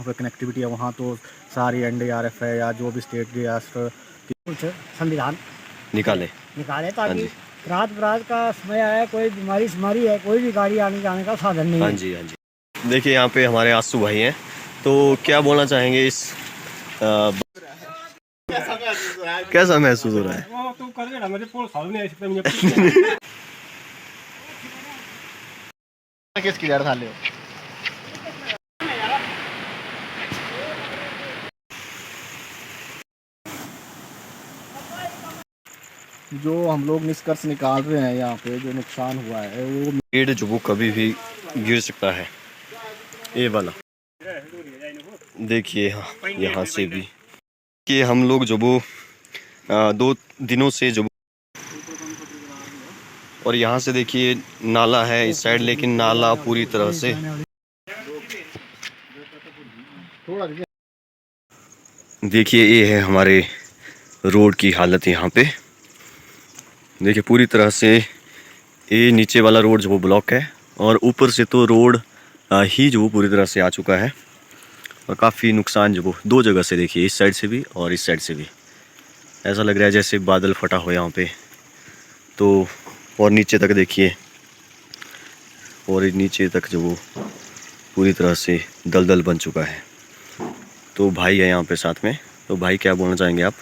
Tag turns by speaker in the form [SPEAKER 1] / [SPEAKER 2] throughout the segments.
[SPEAKER 1] जहाँ पे कनेक्टिविटी है वहाँ तो सारी NDRF है या जो भी स्टेट डिजास्टर कुछ संविधान
[SPEAKER 2] निकाले
[SPEAKER 1] निकाले
[SPEAKER 2] हाँ
[SPEAKER 1] ताकि
[SPEAKER 2] जी
[SPEAKER 1] रात बरात का समय आया, कोई बीमारी है, कोई भी गाड़ी आने जाने का साधन नहीं
[SPEAKER 2] हाँ
[SPEAKER 1] है।
[SPEAKER 2] जी हाँ जी। देखिए यहाँ पे हमारे आंसू भाई हैं, तो क्या बोलना चाहेंगे इस कैसा महसूस हो रहा है?
[SPEAKER 1] किसकी जड़ थाले जो हम लोग निष्कर्ष निकाल रहे हैं यहाँ पे जो नुकसान हुआ है वो
[SPEAKER 2] पेड़ जो वो कभी भी गिर सकता है। ये वाला देखिए यहाँ से भी कि हम लोग जो वो 2 दिनों से जो, और यहाँ से देखिए नाला है इस साइड, लेकिन नाला पूरी तरह से देखिए ये है हमारे रोड की हालत। यहाँ पे देखिए पूरी तरह से ये नीचे वाला रोड जो वो ब्लॉक है, और ऊपर से तो रोड ही जो वो पूरी तरह से आ चुका है, और काफ़ी नुकसान जो वो 2 जगह से देखिए, इस साइड से भी और इस साइड से भी। ऐसा लग रहा है जैसे बादल फटा हो यहाँ पे। तो और नीचे तक देखिए, और नीचे तक जो वो पूरी तरह से दलदल बन चुका है। तो भाई है यहाँ पे साथ में, तो भाई क्या बोलना चाहेंगे आप?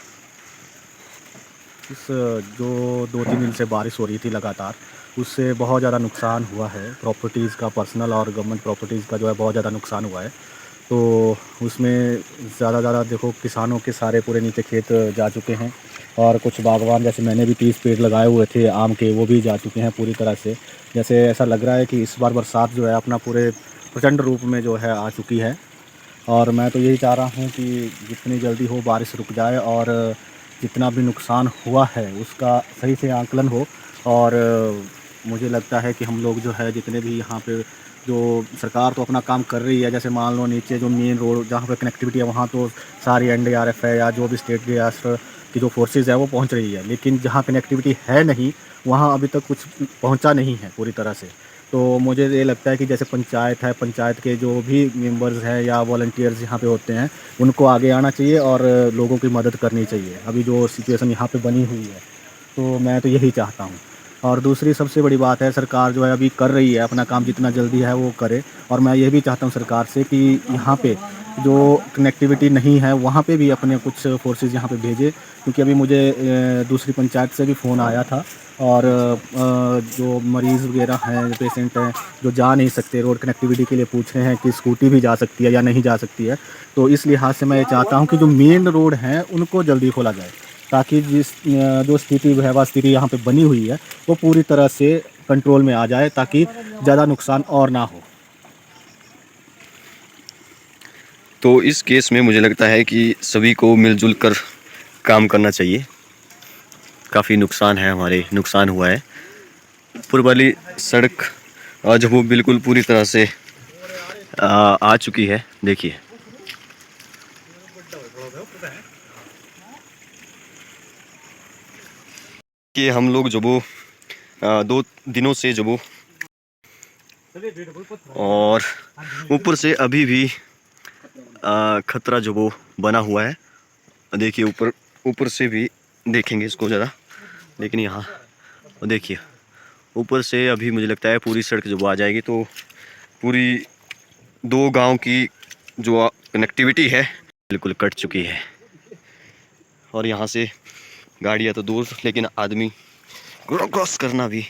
[SPEAKER 1] इस जो 2-3 दिन से बारिश हो रही थी लगातार, उससे बहुत ज़्यादा नुकसान हुआ है प्रॉपर्टीज़ का, पर्सनल और गवर्नमेंट प्रॉपर्टीज़ का जो है बहुत ज़्यादा नुकसान हुआ है। तो उसमें ज़्यादा देखो किसानों के सारे पूरे नीचे खेत जा चुके हैं, और कुछ बागवान जैसे मैंने भी 30 पेड़ लगाए हुए थे आम के, वो भी जा चुके हैं पूरी तरह से। जैसे ऐसा लग रहा है कि इस बार बरसात जो है अपना पूरे प्रचंड रूप में जो है आ चुकी है। और मैं तो यही चाह रहा हूँ कि जितनी जल्दी हो बारिश रुक जाए और जितना भी नुकसान हुआ है उसका सही से आंकलन हो। और मुझे लगता है कि हम लोग जो है जितने भी यहाँ पे, जो सरकार तो अपना काम कर रही है, जैसे मान लो नीचे जो मेन रोड जहाँ पे कनेक्टिविटी है वहाँ तो सारी NDRF है या जो भी स्टेट डिजास्टर की जो फोर्सेस है वो पहुँच रही है, लेकिन जहाँ कनेक्टिविटी है नहीं वहाँ अभी तक कुछ पहुँचा नहीं है पूरी तरह से। तो मुझे ये लगता है कि जैसे पंचायत है, पंचायत के जो भी मेंबर्स हैं या वॉलंटियर्स यहाँ पे होते हैं, उनको आगे आना चाहिए और लोगों की मदद करनी चाहिए अभी जो सिचुएशन यहाँ पे बनी हुई है। तो मैं तो यही चाहता हूँ। और दूसरी सबसे बड़ी बात है, सरकार जो है अभी कर रही है अपना काम, जितना जल्दी है वो करे। और मैं ये भी चाहता हूँ सरकार से कि यहाँ पे जो कनेक्टिविटी नहीं है वहाँ पे भी अपने कुछ फोर्सेस यहाँ पे भेजे, क्योंकि अभी मुझे दूसरी पंचायत से भी फ़ोन आया था। और जो मरीज़ वगैरह हैं, पेशेंट हैं जो जा नहीं सकते, रोड कनेक्टिविटी के लिए पूछ रहे हैं कि स्कूटी भी जा सकती है या नहीं जा सकती है। तो इस लिहाज से मैं ये चाहता हूँ कि जो मेन रोड हैं उनको जल्दी खोला जाए, ताकि जो स्थिति भयावह स्थिति यहाँ पे बनी हुई है वो पूरी तरह से कंट्रोल में आ जाए, ताकि ज़्यादा नुकसान और ना हो।
[SPEAKER 2] तो इस केस में मुझे लगता है कि सभी को मिलजुल कर काम करना चाहिए। काफ़ी नुकसान है, हमारे नुकसान हुआ है। ऊपर वाली सड़क आज वो बिल्कुल पूरी तरह से आ चुकी है। देखिए कि हम लोग जो वो 2 दिनों से जो वो, और ऊपर से अभी भी खतरा जो वो बना हुआ है। देखिए ऊपर ऊपर से भी देखेंगे इसको ज़रा, लेकिन यहाँ देखिए ऊपर से अभी मुझे लगता है पूरी सड़क जो आ जाएगी, तो पूरी 2 गांव की जो कनेक्टिविटी है बिल्कुल कट चुकी है। और यहाँ से गाड़ियाँ तो दूर, लेकिन आदमी क्रॉस करना भी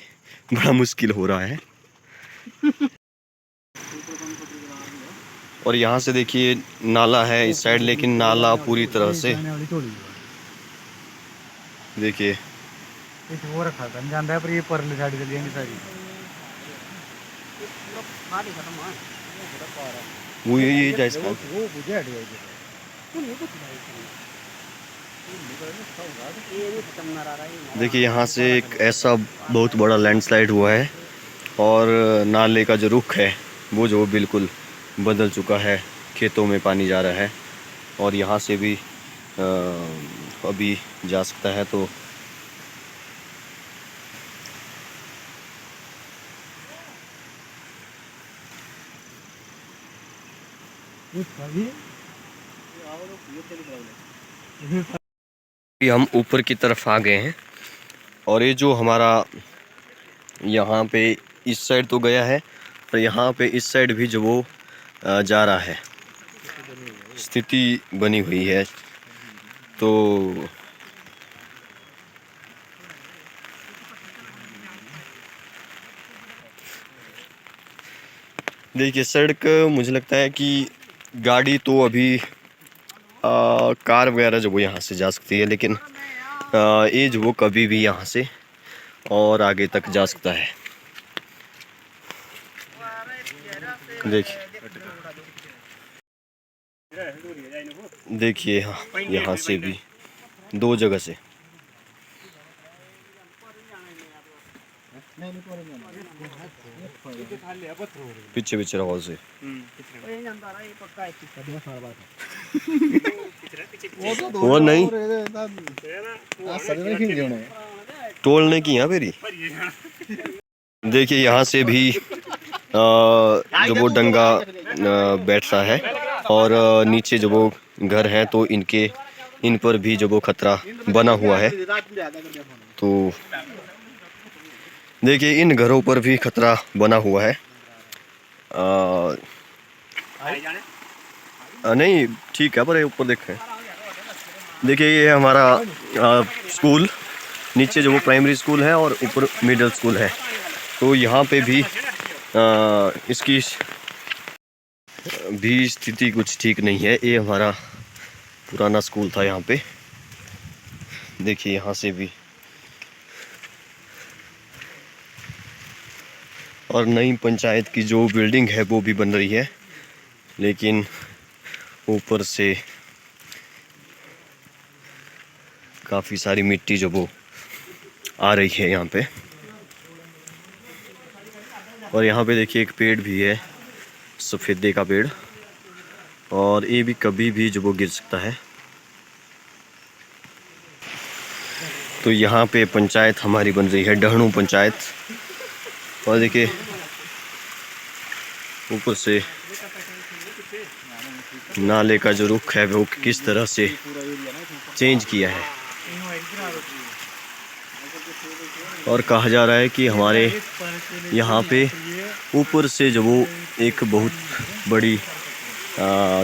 [SPEAKER 2] बड़ा मुश्किल हो रहा है। और यहाँ से देखिए नाला है इस साइड, लेकिन नाला पूरी तरह से देखिए
[SPEAKER 1] वो रखा था जान पर ये परली साइड चली जाएंगी सारी।
[SPEAKER 2] वो यही जाए इसका।
[SPEAKER 1] वो बुझे हट गई
[SPEAKER 2] देखिए यहाँ से एक ऐसा बहुत बड़ा लैंडस्लाइड हुआ है, और नाले का जो रुख है वो जो बिल्कुल बदल चुका है, खेतों में पानी जा रहा है। और यहाँ से भी अभी जा सकता है। तो अभी हम ऊपर की तरफ आ गए हैं और ये जो हमारा यहाँ पे इस साइड तो गया है और यहाँ पे इस साइड भी जो वो जा रहा है, स्थिति बनी हुई है। तो देखिए सड़क, मुझे लगता है कि गाड़ी तो अभी कार वगैरह जो वो यहाँ से जा सकती है, लेकिन ये जो वो कभी भी यहाँ से और आगे तक जा सकता है। देखिए यहाँ से भी दो जगह से पीछे पीछे रहो से वो नहीं टोलने की यहाँ पेरी। देखिए यहाँ से भी जो वो डंगा बैठता है और नीचे जो वो घर हैं तो इन पर भी जो वो खतरा बना हुआ है। तो देखिए इन घरों पर भी खतरा बना हुआ है। नहीं ठीक है, पर ऊपर देखें, देखिए ये हमारा स्कूल, नीचे जो वो प्राइमरी स्कूल है और ऊपर मिडिल स्कूल है। तो यहाँ पे भी इसकी भी स्थिति कुछ ठीक नहीं है। ये हमारा पुराना स्कूल था यहाँ पे। देखिए यहाँ से भी, और नई पंचायत की जो बिल्डिंग है वो भी बन रही है, लेकिन ऊपर से काफ़ी सारी मिट्टी जो वो आ रही है यहाँ पे। और यहाँ पे देखिए एक पेड़ भी है, सफ़ेदे का पेड़, और ये भी कभी भी जो वो गिर सकता है। तो यहाँ पे पंचायत हमारी बन रही है, डहणू पंचायत। और देखिए ऊपर से नाले का जो रुख है वो किस तरह से चेंज किया है। और कहा जा रहा है कि हमारे यहाँ पे ऊपर से जो वो एक बहुत बड़ी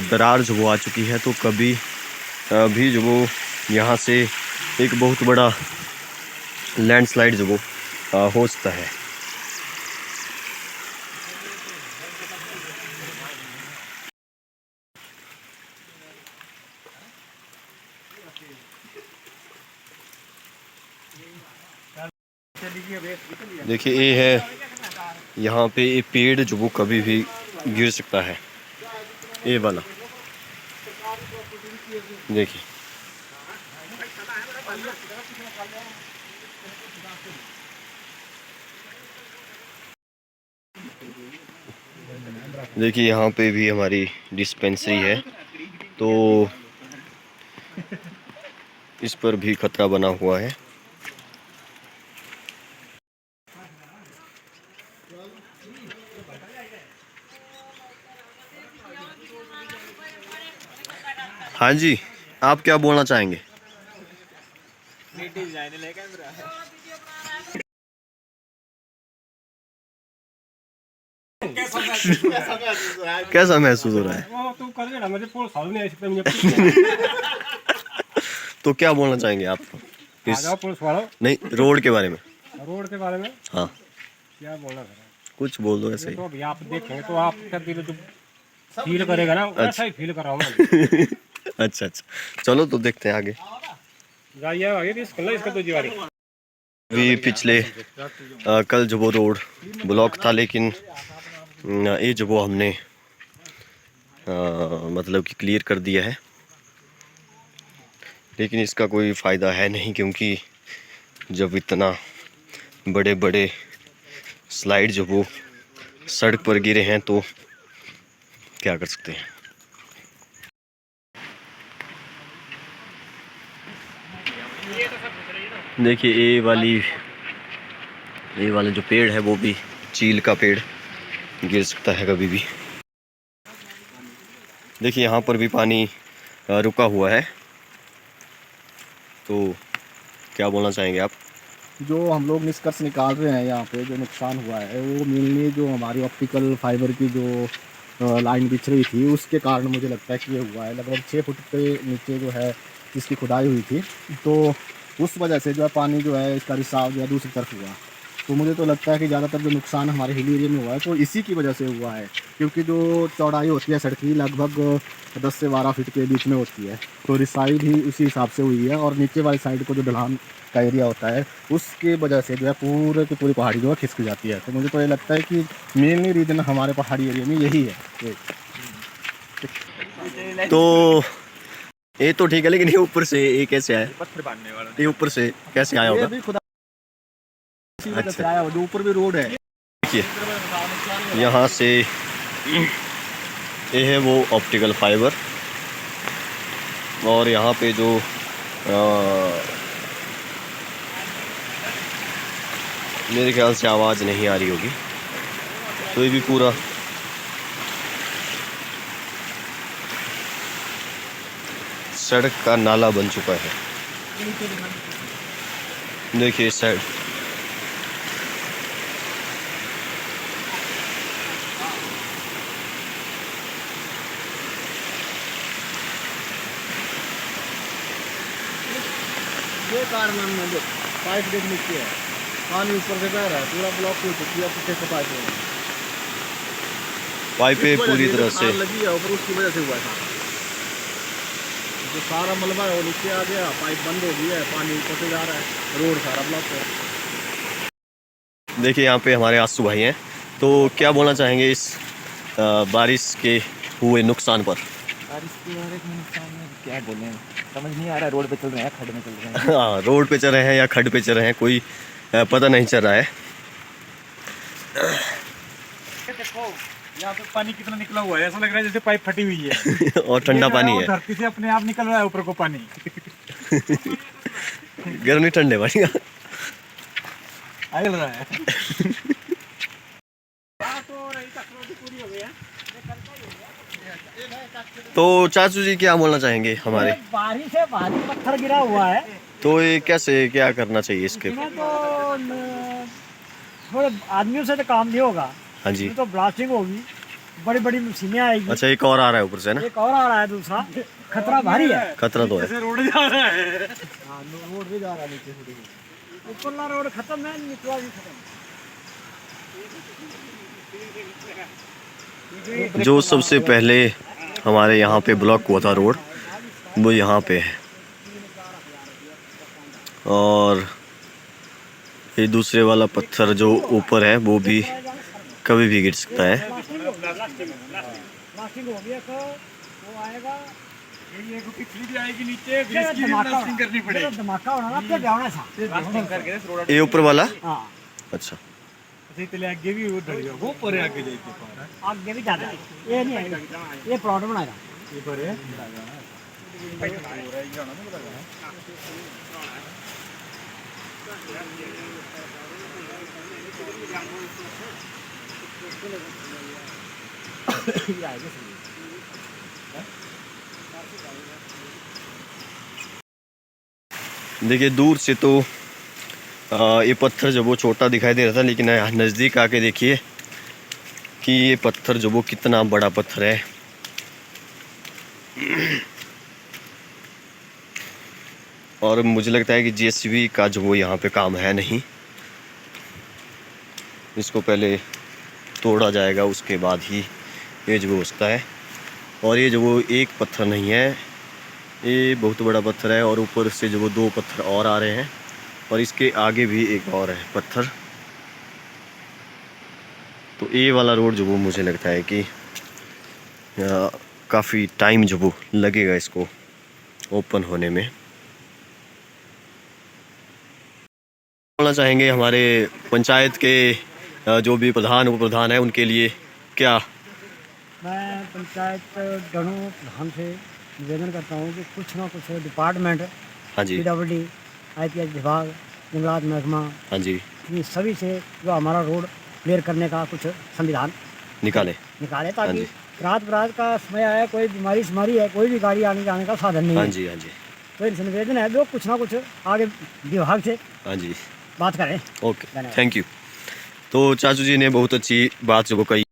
[SPEAKER 2] दरार जो वो आ चुकी है, तो कभी भी जो वो यहाँ से एक बहुत बड़ा लैंडस्लाइड जो वो हो सकता है। देखिए ये है यहाँ पे ये पेड़ जो वो कभी भी गिर सकता है, ये वाला देखिए। देखिए यहाँ पे भी हमारी डिस्पेंसरी है, तो इस पर भी खतरा बना हुआ है। हाँ जी, आप क्या बोलना चाहेंगे? कैसा महसूस हो रहा है? तो क्या बोलना चाहेंगे आप इस नहीं रोड के बारे में?
[SPEAKER 3] रोड के बारे में
[SPEAKER 2] हाँ
[SPEAKER 3] क्या बोलना है?
[SPEAKER 2] कुछ बोल दो ऐसे ही।
[SPEAKER 3] तो अभी आप देखेंगे तो आपका दिल जो फील करेगा ना, वैसा ही फील कर रहा हूँ मैं।
[SPEAKER 2] अच्छा अच्छा, चलो तो देखते हैं आगे।
[SPEAKER 3] जाइए आगे इसका तो जीवारी
[SPEAKER 2] अभी पिछले कल जो वो रोड ब्लॉक था, लेकिन ये जो वो हमने मतलब कि क्लियर कर दिया है, लेकिन इसका कोई फ़ायदा है नहीं, क्योंकि जब इतना बड़े बड़े स्लाइड जो वो सड़क पर गिरे हैं तो क्या कर सकते हैं। देखिए ये वाला जो पेड़ है वो भी चील का पेड़ गिर सकता है कभी भी। देखिए यहाँ पर भी पानी रुका हुआ है। तो क्या बोलना चाहेंगे आप?
[SPEAKER 1] जो हम लोग निष्कर्ष निकाल रहे हैं यहाँ पे, जो नुकसान हुआ है वो मेनली जो हमारी ऑप्टिकल फाइबर की जो लाइन बिछ रही थी उसके कारण मुझे लगता है कि ये हुआ है। लगभग 6 फुट के नीचे जो है इसकी खुदाई हुई थी, तो उस वजह से जो है पानी जो है इसका रिसाव जो है दूसरी तरफ हुआ। तो मुझे तो लगता है कि ज़्यादातर जो नुकसान हमारे हिली एरिया में हुआ है तो इसी की वजह से हुआ है, क्योंकि जो चौड़ाई होती है सड़क की लगभग 10 से 12 फीट के बीच में होती है, तो रिसाई भी उसी हिसाब से हुई है। और नीचे वाली साइड को जो ढलान का एरिया होता है उसके वजह से जो है पूरे की पूरी पहाड़ी जो है खिसक जाती है। तो मुझे तो ये लगता है कि मेनली रीज़न हमारे पहाड़ी एरिया में यही है।
[SPEAKER 2] तो ये तो ठीक है, लेकिन ये ऊपर से ये कैसे आया?
[SPEAKER 3] पत्थर बांधने वाला
[SPEAKER 2] ये ऊपर से कैसे आया
[SPEAKER 1] ये
[SPEAKER 2] होगा?
[SPEAKER 1] भी खुदा इसी वजह से
[SPEAKER 2] अच्छा।
[SPEAKER 1] आया हो, जो ऊपर भी रोड है।
[SPEAKER 2] देखिए यहाँ से ये है वो ऑप्टिकल फाइबर, और यहाँ पे जो मेरे ख्याल से आवाज़ नहीं आ रही होगी, तो ये भी पूरा सड़क का नाला बन चुका है। देखिए इस साइड
[SPEAKER 1] ये कारण है जो पाइप देख नीचे है, पानी ऊपर से बह रहा है, पूरा ब्लॉक हो चुकी है पीछे से पाइप
[SPEAKER 2] पाइपें पूरी तरह से
[SPEAKER 1] लगी है ऊपर, उसकी वजह से हुआ था। जो सारा मलबा है वो नीचे आ गया, पाइप बंद हो गई है, पानी ऊपर से जा रहा है, रोड सारा ब्लॉक है।
[SPEAKER 2] देखिए यहाँ पे हमारे आंसू भाई हैं, तो क्या बोलना चाहेंगे इस बारिश के हुए नुकसान पर?
[SPEAKER 4] बारिश के बारे में नुकसान में क्या बोलें, समझ नहीं आ रहा। रोड पे चल रहे हैं, खड्ड में चल रहे हैं।
[SPEAKER 2] हाँ, रोड पे चल रहे हैं या खड्ड पे चल रहे हैं, कोई पता नहीं चल रहा है।
[SPEAKER 3] देखो यहाँ पे पानी कितना निकला हुआ है, ऐसा लग रहा है जैसे पाइप फटी हुई है।
[SPEAKER 2] और ठंडा पानी है,
[SPEAKER 3] धरती से अपने आप निकल रहा है ऊपर को पानी।
[SPEAKER 2] गर्म नहीं ठंडे पानी का
[SPEAKER 3] निकल रहा है।
[SPEAKER 2] तो चाचू जी क्या बोलना चाहेंगे हमारे?
[SPEAKER 5] बारिश से भारी पत्थर गिरा हुआ है,
[SPEAKER 2] तो ये कैसे क्या करना चाहिए इसके?
[SPEAKER 5] इसमें तो थोड़े आदमियों से तो काम नहीं होगा।
[SPEAKER 2] हाँ जी।
[SPEAKER 5] इसमें तो ब्लास्टिंग होगी, बड़ी बड़ी मशीनें आएगी।
[SPEAKER 2] अच्छा, एक और आ रहा है ऊपर से ना?
[SPEAKER 5] एक और आ रहा है दूसरा, खतरा भारी है।
[SPEAKER 2] खतरा तो है।
[SPEAKER 3] जैसे रोड जा रहा है।
[SPEAKER 1] हाँ, रोड भी जा रहा है नीचे से।
[SPEAKER 5] ऊपर ना रोड खत्म है, निचला भी खत्म।
[SPEAKER 2] जो सबसे पहले हमारे यहाँ पे ब्लॉक हुआ था रोड, वो यहाँ पे है, और ये दूसरे वाला पत्थर जो ऊपर है वो भी कभी भी गिर सकता है।
[SPEAKER 5] ब्लास्टिंग हो गई है, तो वो आएगा,
[SPEAKER 3] ये को पिछली भी आएगी नीचे, फिर इसकी भी ब्लास्टिंग करनी पड़ेगी।
[SPEAKER 5] धमाका होना ना, फिर जाना सा।
[SPEAKER 3] ब्लास्टिंग करके रोड
[SPEAKER 2] ये ऊपर वाला?
[SPEAKER 5] हाँ,
[SPEAKER 2] अच्छा,
[SPEAKER 3] इतने आगे भी वो डर गया, वो परे आगे जाके पार
[SPEAKER 5] आगे भी जाता है, ये नहीं आएगा, ये प्लॉट बनाएगा।
[SPEAKER 3] ये परे
[SPEAKER 2] देखिए दूर से तो ये पत्थर जो वो छोटा दिखाई दे रहा था, लेकिन नज़दीक आके देखिए कि ये पत्थर जो वो कितना बड़ा पत्थर है। और मुझे लगता है कि जेसीबी का जो वो यहाँ पे काम है नहीं, इसको पहले तोड़ा जाएगा, उसके बाद ही ये जो वो होता है। और ये जो वो एक पत्थर नहीं है, ये बहुत बड़ा पत्थर है, और ऊपर से जो वो 2 पत्थर और आ रहे हैं, और इसके आगे भी एक और है पत्थर। तो ये वाला रोड जो वो मुझे लगता है कि काफ़ी टाइम जो वो लगेगा इसको ओपन होने में। बोलना चाहेंगे हमारे पंचायत के जो भी प्रधान उपप्रधान है उनके लिए क्या?
[SPEAKER 5] मैं पंचायत गणों प्रधान से निवेदन करता हूँ कि कुछ ना कुछ डिपार्टमेंट,
[SPEAKER 2] हाँ जी,
[SPEAKER 5] PWD, IPH विभाग, जंगलात महकमा,
[SPEAKER 2] हाँ जी,
[SPEAKER 5] ये सभी से जो हमारा रोड क्लियर करने का कुछ संविधान
[SPEAKER 2] निकाले।
[SPEAKER 5] निकाले,
[SPEAKER 2] हाँ
[SPEAKER 5] ताकि
[SPEAKER 2] जी।
[SPEAKER 5] रात बरात का समय आया, कोई बीमारी शुमारी है, कोई भी गाड़ी आने जाने का साधन नहीं
[SPEAKER 2] हाँ
[SPEAKER 5] है।
[SPEAKER 2] जी, हाँ जी,
[SPEAKER 5] तो इनसे निवेदन है लोग कुछ ना कुछ आगे विभाग से
[SPEAKER 2] हाँ जी।
[SPEAKER 5] बात करें।
[SPEAKER 2] ओके,
[SPEAKER 5] धन्यवाद।
[SPEAKER 2] Thank you. तो चाचू जी ने बहुत अच्छी बात जो कही।